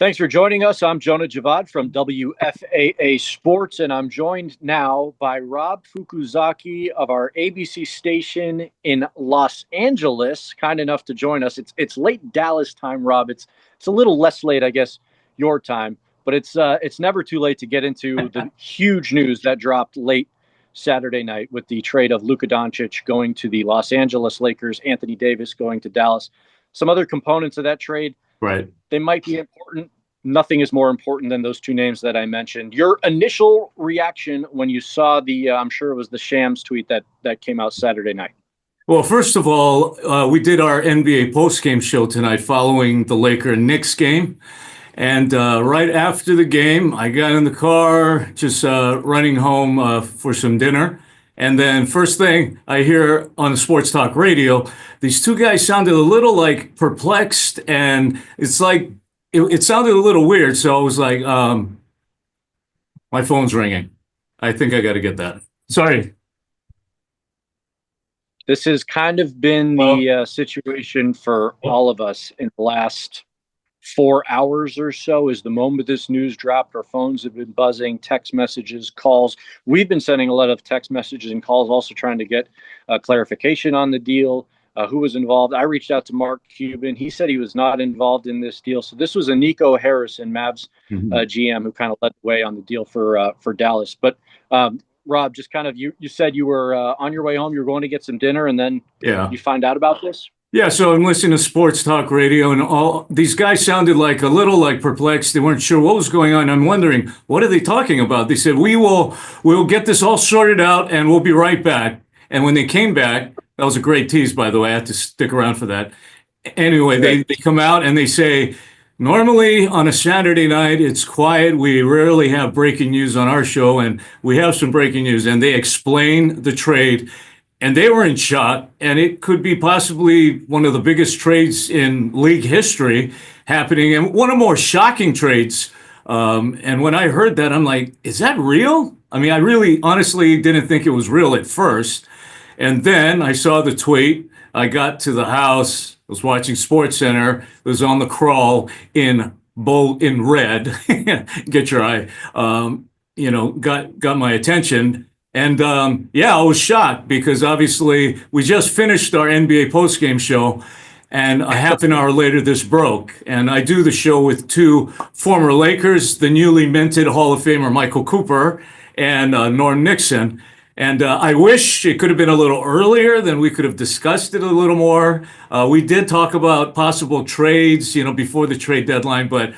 Thanks for joining us. I'm Jonah Javad from WFAA Sports, and I'm joined now by Rob Fukuzaki of our ABC station in Los Angeles. Kind enough to join us. It's late Dallas time, Rob. It's a little less late, I guess, your time, but it's never too late to get into the huge news that dropped late Saturday night with the trade of Luka Doncic going to the Los Angeles Lakers, Anthony Davis going to Dallas. Some other components of that trade. Right. They might be important. Nothing is more important than those two names that I mentioned. Your initial reaction when you saw the, I'm sure it was the Shams tweet that came out Saturday night. Well, first of all, we did our NBA postgame show tonight following the Laker-Knicks game. And right after the game, I got in the car, just running home for some dinner. And then first thing I hear on the sports talk radio, these two guys sounded a little like perplexed, and it's like it sounded a little weird. So I was like, my phone's ringing. I think I got to get that. Sorry. This has kind of been the situation for all of us in the last 4 hours or so. Is the moment this news dropped, our phones have been buzzing, text messages, calls. We've been sending a lot of text messages and calls, also trying to get clarification on the deal, who was involved. I reached out to Mark Cuban. He said he was not involved in this deal. So this was a Nico Harrison, Mavs GM, who kind of led the way on the deal for Dallas. But Rob, just kind of, you said you were on your way home, you were going to get some dinner, and then you find out about this? Yeah, so I'm listening to sports talk radio, and all these guys sounded like a little like perplexed. They weren't sure what was going on. I'm wondering, what are they talking about? They said, we'll get this all sorted out, and we'll be right back. And when they came back, that was a great tease, by the way. I had to stick around for that. Anyway, they come out and they say, normally on a Saturday night, it's quiet. We rarely have breaking news on our show, and we have some breaking news. And they explain the trade. And they were in shock, and it could be possibly one of the biggest trades in league history happening, and one of the more shocking trades. And when I heard that, I'm like, is that real? I mean, I really honestly didn't think it was real at first. And then I saw the tweet. I got to the house, was watching SportsCenter, was on the crawl in red, get your eye, got my attention. And I was shocked because obviously we just finished our NBA postgame show, and a half an hour later this broke. And I do the show with two former Lakers, the newly minted Hall of Famer Michael Cooper and Norm Nixon. And I wish it could have been a little earlier, then we could have discussed it a little more. We did talk about possible trades, before the trade deadline, but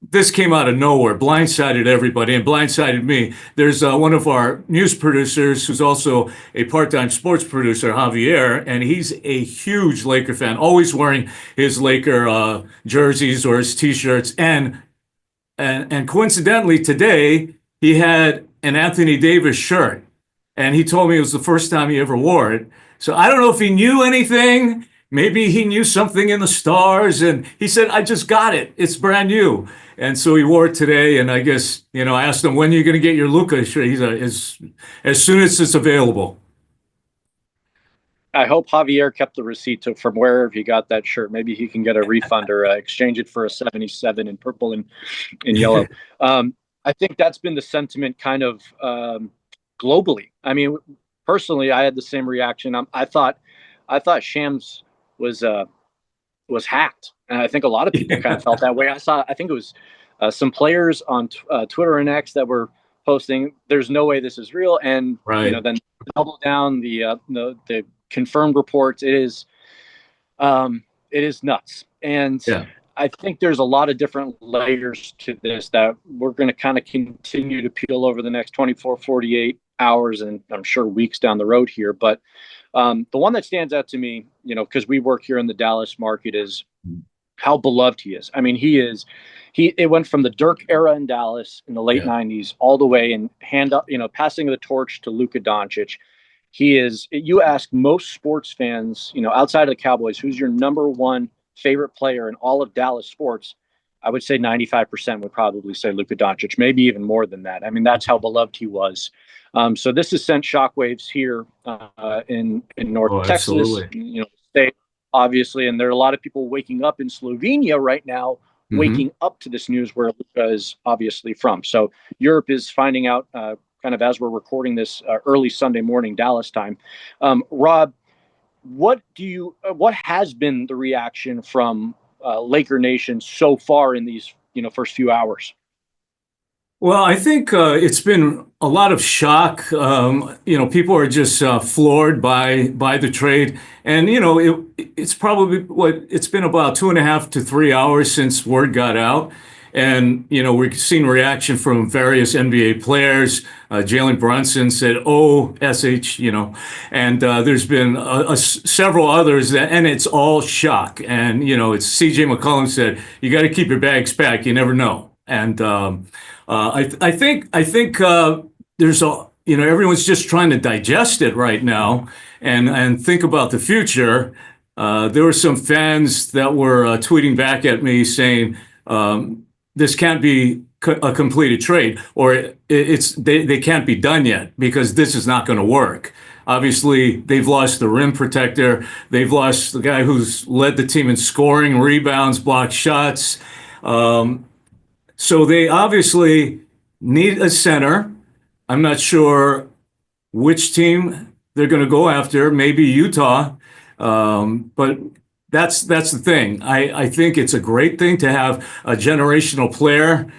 this came out of nowhere, blindsided everybody, and blindsided me. There's one of our news producers who's also a part-time sports producer, Javier, and he's a huge Laker fan, always wearing his Laker jerseys or his T-shirts. And coincidentally, today, he had an Anthony Davis shirt, and he told me it was the first time he ever wore it. So I don't know if he knew anything. Maybe he knew something in the stars, and he said, I just got it. It's brand new. And so he wore it today, and I guess, I asked him, when are you going to get your Luca shirt? He's as soon as it's available. I hope Javier kept the receipt from wherever he got that shirt. Maybe he can get a refund or exchange it for a 77 in purple and in yellow. I think that's been the sentiment kind of globally. I mean, personally, I had the same reaction. I thought Shams was hacked, and I think a lot of people kind of felt that way. I think it was some players on Twitter and X that were posting, "There's no way this is real," and then double down the confirmed reports. It is nuts, and I think there's a lot of different layers to this that we're going to kind of continue to peel over the next 24, 48 hours, and I'm sure weeks down the road here, but. The one that stands out to me, because we work here in the Dallas market, is how beloved he is. I mean, it went from the Dirk era in Dallas in the late 90s all the way and passing the torch to Luka Doncic. You ask most sports fans, outside of the Cowboys, who's your number one favorite player in all of Dallas sports? I would say 95% would probably say Luka Doncic, maybe even more than that. I mean, that's how beloved he was. So this has sent shockwaves here in North Texas, state, obviously, and there are a lot of people waking up in Slovenia right now Mm-hmm. waking up to this news where Luka is obviously from. So Europe is finding out kind of as we're recording this early Sunday morning Dallas time. Rob, what has been the reaction from Laker Nation so far in these first few hours? Well, I think it's been a lot of shock. People are just floored by the trade, and it's probably it's been about 2.5 to 3 hours since word got out, and we've seen reaction from various NBA players. Jalen Brunson said, "Oh, sh," and there's been several others and it's all shock. And it's C.J. McCollum said, "You got to keep your bags packed. You never know." And I think there's everyone's just trying to digest it right now and think about the future. There were some fans that were tweeting back at me saying this can't be a completed trade, or they can't be done yet because this is not going to work. Obviously, they've lost the rim protector. They've lost the guy who's led the team in scoring, rebounds, blocked shots. So they obviously need a center. I'm not sure which team they're going to go after. Maybe Utah, but that's the thing. I think it's a great thing to have a generational player.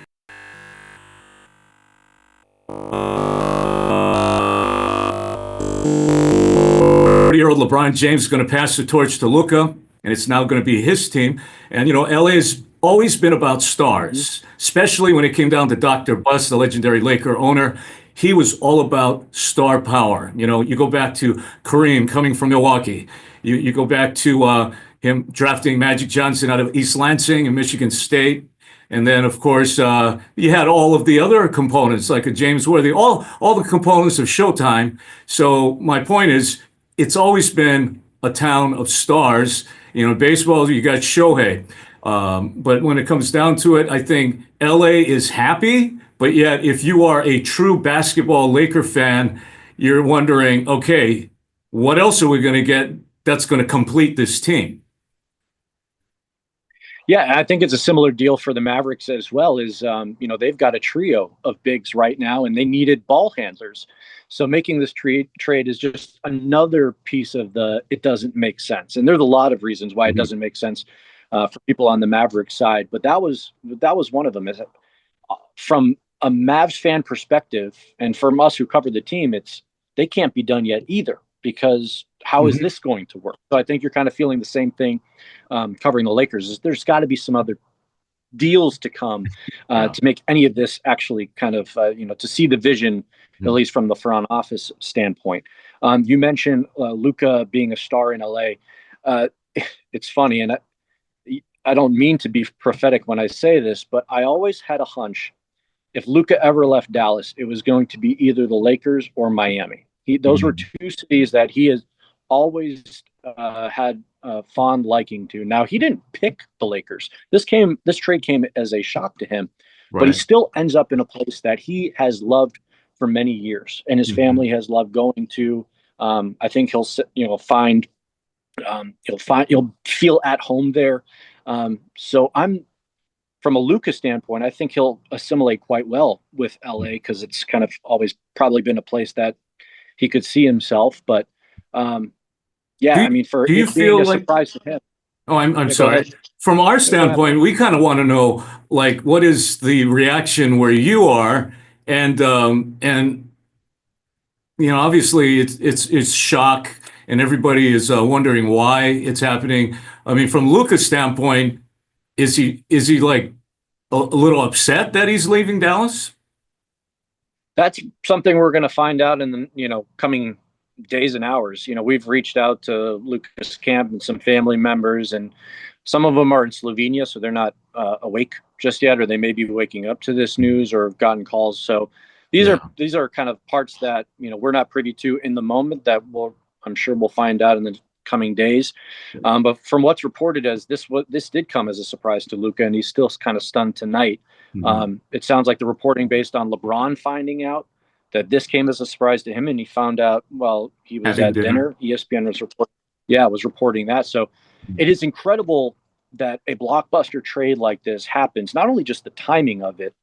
30-year-old LeBron James is going to pass the torch to Luca, and it's now going to be his team. And LA has always been about stars, especially when it came down to Dr. Buss, the legendary Laker owner. He was all about star power. You go back to Kareem coming from Milwaukee. You go back to him drafting Magic Johnson out of East Lansing and Michigan State. And then, of course, you had all of the other components, like a James Worthy, all the components of Showtime. So my point is, it's always been a town of stars. Baseball, you got Shohei. But when it comes down to it, I think LA is happy. But yet, if you are a true basketball Laker fan, you're wondering, okay, what else are we going to get that's going to complete this team? Yeah, I think it's a similar deal for the Mavericks as well. They've got a trio of bigs right now, and they needed ball handlers. So making this trade is just another piece of it doesn't make sense. And there's a lot of reasons why it doesn't make sense for people on the Mavericks side, but that was one of them. From a Mavs fan perspective, and from us who cover the team, they can't be done yet either, because how is this going to work? So I think you're kind of feeling the same thing covering the Lakers. There's got to be some other deals to come to make any of this actually kind of, to see the vision, at least from the front office standpoint. You mentioned Luka being a star in LA. It's funny, and I don't mean to be prophetic when I say this, but I always had a hunch if Luka ever left Dallas, it was going to be either the Lakers or Miami. Those were two cities that he has always had a fond liking to. Now, he didn't pick the Lakers. This trade came as a shock to him, but he still ends up in a place that he has loved for many years, and his family has loved going to. I think he'll feel at home there. So from a Luka standpoint, I think he'll assimilate quite well with LA, because it's kind of always probably been a place that he could see himself. But do you feel like surprise to him? Oh, I'm sorry. From our standpoint, we kind of want to know, like, what is the reaction where you are, and obviously it's shock, and everybody is wondering why it's happening. I mean, from Luka's standpoint, is he like a little upset that he's leaving Dallas? That's something we're going to find out in the coming days and hours. We've reached out to Luka's camp and some family members, and some of them are in Slovenia, so they're not awake just yet, or they may be waking up to this news or have gotten calls. So these are kind of parts that we're not privy to in the moment, that I'm sure we'll find out in the coming days. But from what's reported, as this did come as a surprise to Luka, and he's still kind of stunned tonight. It sounds like the reporting based on LeBron finding out that this came as a surprise to him, and he found out while he was at dinner. ESPN was reporting that. So it is incredible that a blockbuster trade like this happens, not only just the timing of it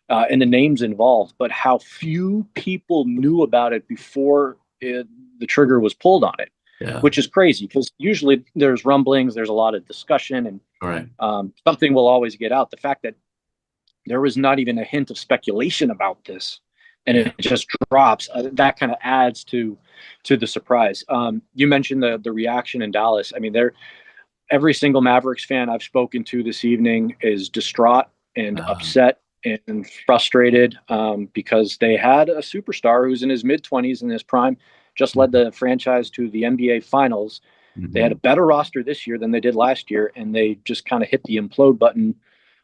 and the names involved, but how few people knew about it before the trigger was pulled on it, Yeah. which is crazy because usually there's rumblings, there's a lot of discussion, and Right. Something will always get out. The fact that there was not even a hint of speculation about this, and Yeah. it just drops, that kind of adds to the surprise. You mentioned the reaction in Dallas. I mean, every single Mavericks fan I've spoken to this evening is distraught and upset and frustrated because they had a superstar who's in his mid-20s in his prime, just led the franchise to the NBA Finals. They had a better roster this year than they did last year, and they just kind of hit the implode button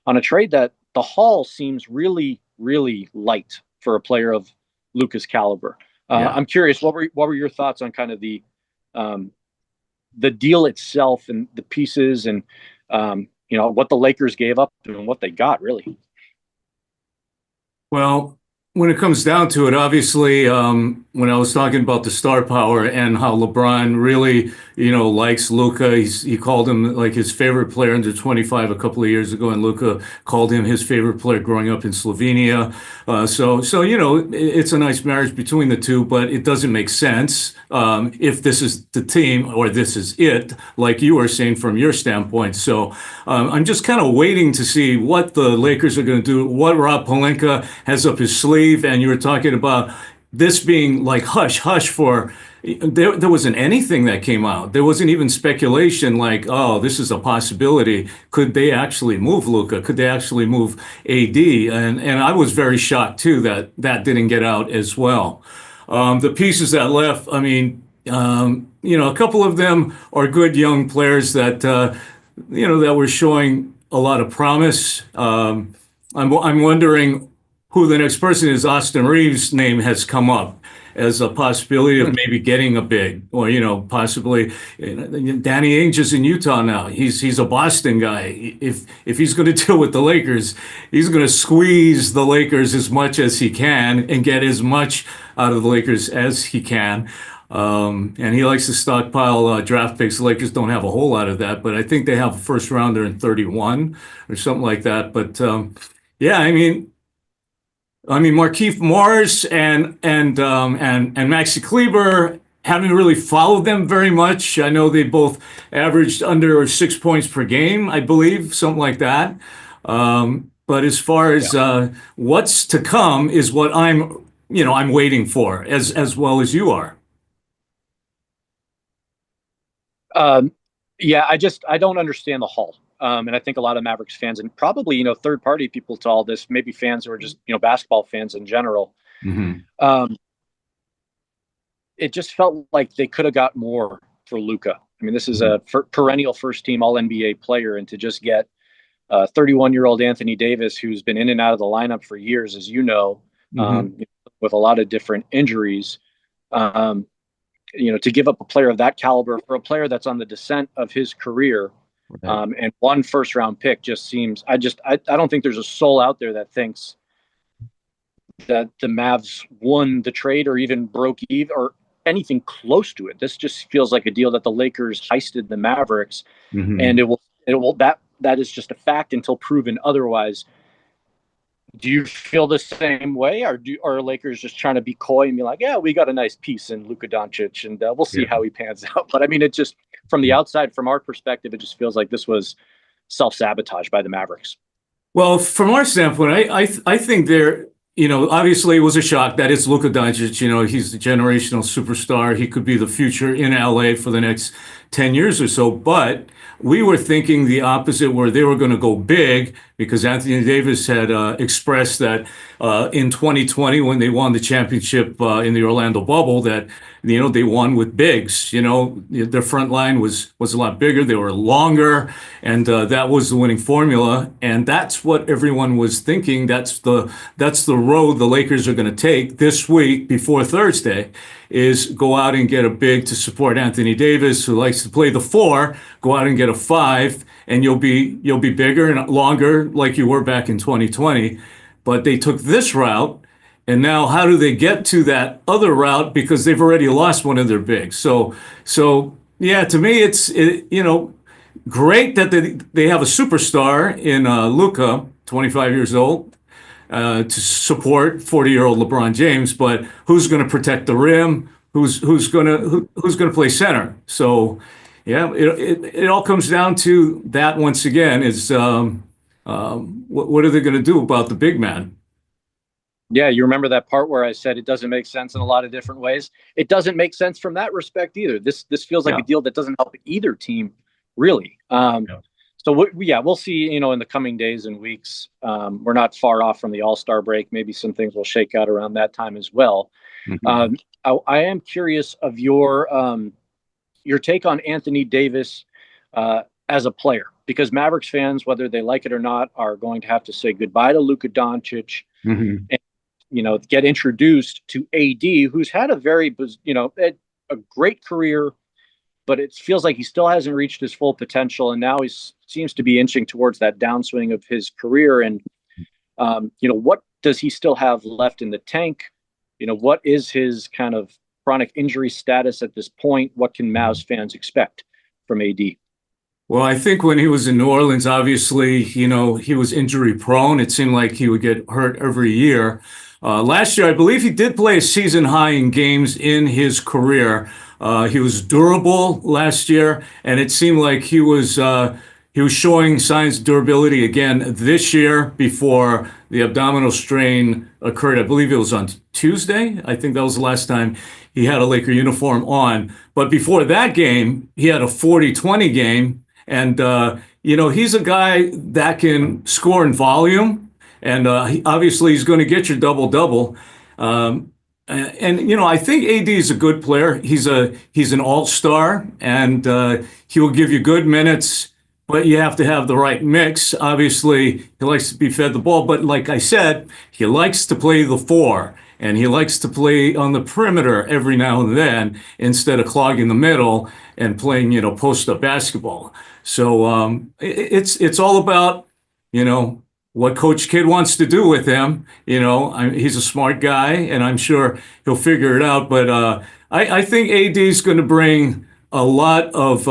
on a trade that the haul seems really, really light for a player of Luka's caliber. I'm curious, what were your thoughts on kind of the deal itself and the pieces and what the Lakers gave up and what they got, really? Well, when it comes down to it, obviously, when I was talking about the star power and how LeBron really, likes Luca, he called him like his favorite player under 25 a couple of years ago, and Luca called him his favorite player growing up in Slovenia. So it's a nice marriage between the two, but it doesn't make sense if this is the team or this is it, like you were saying from your standpoint. So I'm just kind of waiting to see what the Lakers are going to do, what Rob Pelinka has up his sleeve. And you were talking about this being like hush hush for there wasn't anything that came out. There wasn't even speculation like, oh, this is a possibility. Could they actually move Luca? Could they actually move AD? And I was very shocked too that didn't get out as well. The pieces that left, I mean, a couple of them are good young players that that were showing a lot of promise. I'm wondering who the next person is. Austin Reeves' name has come up as a possibility of maybe getting a big, or possibly Danny Ainge is in Utah now. He's a Boston guy. If he's going to deal with the Lakers, he's going to squeeze the Lakers as much as he can and get as much out of the Lakers as he can. And he likes to stockpile draft picks. The Lakers don't have a whole lot of that, but I think they have a first rounder in 31 or something like that. But yeah, I mean, Markieff Morris and Maxi Kleber haven't really followed them very much. I know they both averaged under 6 points per game, I believe, something like that. But as far as what's to come is what I'm waiting for as well as you are. Yeah, I don't understand the haul. And I think a lot of Mavericks fans and probably, third party people to all this, maybe fans who are just, basketball fans in general. It just felt like they could have got more for Luka. I mean, this is a perennial first team all NBA player, and to just get 31-year-old Anthony Davis, who's been in and out of the lineup for years, as you know, with a lot of different injuries, to give up a player of that caliber for a player that's on the descent of his career. And one first round pick just seems, I don't think there's a soul out there that thinks that the Mavs won the trade or even broke even or anything close to it. This just feels like a deal that the Lakers heisted the Mavericks, and it will that is just a fact until proven otherwise. Do you feel the same way, or are Lakers just trying to be coy and be like, yeah, we got a nice piece in Luka Doncic, and we'll see how he pans out? But I mean, it just, from the outside, from our perspective, it just feels like this was self-sabotage by the Mavericks. Well, from our standpoint, I think they're, obviously it was a shock that it's Luka Doncic. He's a generational superstar. He could be the future in LA for the next 10 years or so. But we were thinking the opposite, where they were going to go big, because Anthony Davis had expressed that in 2020, when they won the championship in the Orlando bubble, that they won with bigs. Their front line was a lot bigger. They were longer, and that was the winning formula. And that's what everyone was thinking. That's the road the Lakers are going to take this week before Thursday, is go out and get a big to support Anthony Davis, who likes to play the 4. Go out and get a 5, and you'll be bigger and longer like you were back in 2020. But they took this route, and now how do they get to that other route, because they've already lost one of their bigs? So yeah, to me, great that they have a superstar in Luca, 25 years old, to support 40-year-old LeBron James. But who's going to protect the rim? Who's going to play center? So, yeah, it all comes down to that once again. Is what are they going to do about the big man? Yeah, you remember that part where I said it doesn't make sense in a lot of different ways? It doesn't make sense from that respect either. This feels like a deal that doesn't help either team, really. So we'll see. You know, in the coming days and weeks, we're not far off from the All-Star break. Maybe some things will shake out around that time as well. Mm-hmm. I am curious of your take on Anthony Davis as a player, because Mavericks fans, whether they like it or not, are going to have to say goodbye to Luka Doncic. Mm-hmm. And, you know, get introduced to AD, who's had a very, a great career, but it feels like he still hasn't reached his full potential. And now he seems to be inching towards that downswing of his career. And, what does he still have left in the tank? You know, what is his kind of chronic injury status at this point? What can Mavs fans expect from AD? Well, I think when he was in New Orleans, obviously, he was injury prone. It seemed like he would get hurt every year. Last year, I believe he did play a season high in games in his career. He was durable last year, and it seemed like he was showing signs of durability again this year before the abdominal strain occurred. I believe it was on Tuesday. I think that was the last time he had a Laker uniform on. But before that game, he had a 40-20 game. And, he's a guy that can score in volume. And obviously, he's going to get your double-double. I think AD is a good player. He's an all-star, and he will give you good minutes, but you have to have the right mix. Obviously, he likes to be fed the ball, but like I said, he likes to play the four, and he likes to play on the perimeter every now and then instead of clogging the middle and playing, post-up basketball. So it's all about, what Coach Kidd wants to do with him. He's a smart guy, and I'm sure he'll figure it out. But I think AD is going to bring a lot of,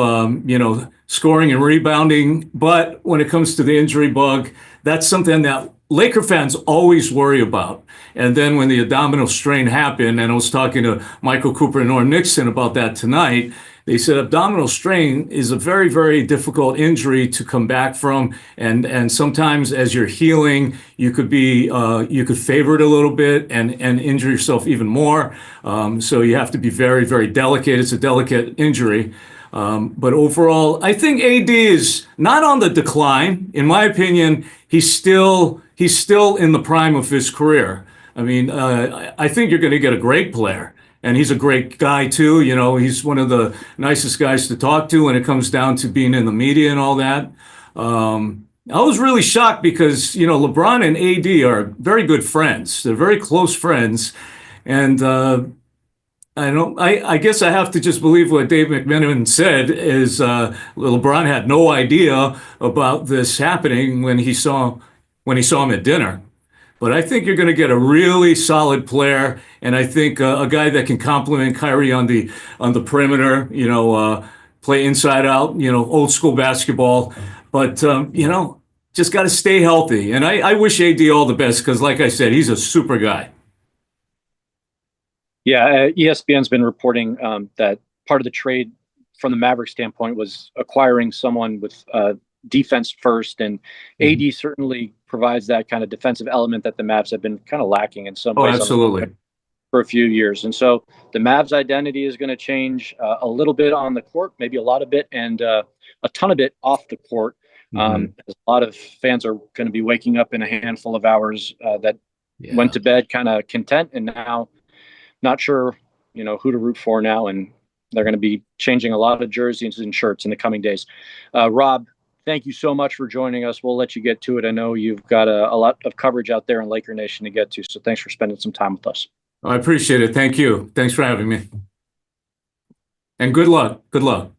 scoring and rebounding. But when it comes to the injury bug, that's something that Laker fans always worry about. And then when the abdominal strain happened, and I was talking to Michael Cooper and Norm Nixon about that tonight, they said abdominal strain is a very, very difficult injury to come back from. And sometimes as you're healing, you could favor it a little bit and injure yourself even more. So you have to be very, very delicate. It's a delicate injury. But overall, I think AD is not on the decline. In my opinion, he's still in the prime of his career. I mean, I think you're going to get a great player. And he's a great guy, too. He's one of the nicest guys to talk to when it comes down to being in the media and all that. I was really shocked because, LeBron and AD are very good friends. They're very close friends. And I guess I have to just believe what Dave McMenamin said is LeBron had no idea about this happening when he saw him at dinner. But I think you're going to get a really solid player, and I think a guy that can complement Kyrie on the perimeter. Play inside out. Old school basketball. But just got to stay healthy. And I wish AD all the best because, like I said, he's a super guy. Yeah, ESPN's been reporting that part of the trade from the Mavericks standpoint was acquiring someone with defense first, and AD certainly provides that kind of defensive element that the Mavs have been kind of lacking in some ways. Absolutely. For a few years. And so the Mavs identity is going to change a little bit on the court, maybe a lot of it, and a ton of it off the court. As a lot of fans are going to be waking up in a handful of hours that went to bed kind of content and now not sure, who to root for now. And they're going to be changing a lot of jerseys and shirts in the coming days. Rob, thank you so much for joining us. We'll let you get to it. I know you've got a lot of coverage out there in Laker Nation to get to. So thanks for spending some time with us. I appreciate it. Thank you. Thanks for having me. And good luck. Good luck.